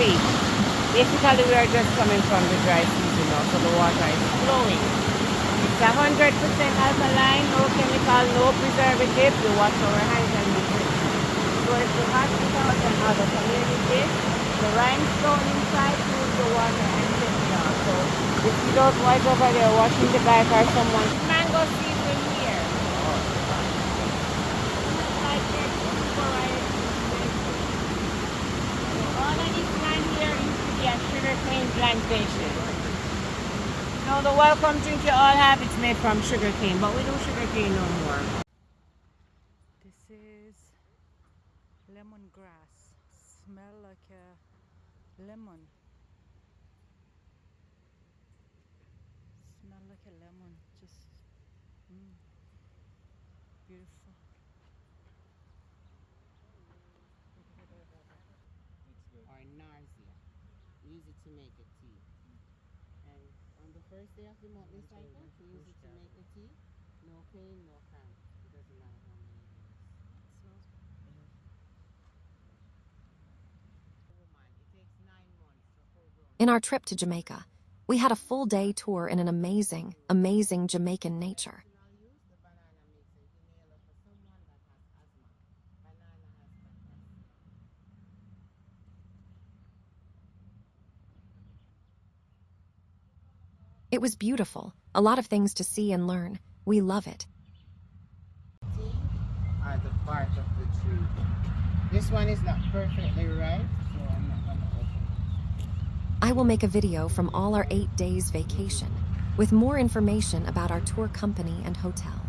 week. Basically, we are just coming from the dry season now, so the water is flowing. It's 100% alkaline, no chemical, no preservative. We wash our hands and we drink. So if the hospitals and other communities, the limestone inside pulls the water and takes it out. So you see those boys over there washing the bike or someone. Mango season here. Like this, all of this land here used to be a sugarcane plantation. Now the welcome drink you all have, it's made from sugarcane, but we do sugarcane no more. This is lemongrass. Smell like a lemon. Smell like a lemon. Just beautiful. Or nausea. Easy to make a tea. And on the first day of the monthly cycle, we use it to make the tea. No pain, no cramp. It doesn't matter how many days. It smells good. Woman, it takes 9 months for full grown. In our trip to Jamaica, we had a full day tour in an amazing, amazing Jamaican nature. The banana makes an inhaler for someone that has asthma. Banana has fantastic. It was beautiful, a lot of things to see and learn. We love it. Are the part of the tree. This one is not perfectly ripe, so I'm not going to open it. I will make a video from all our 8 days vacation with more information about our tour company and hotel.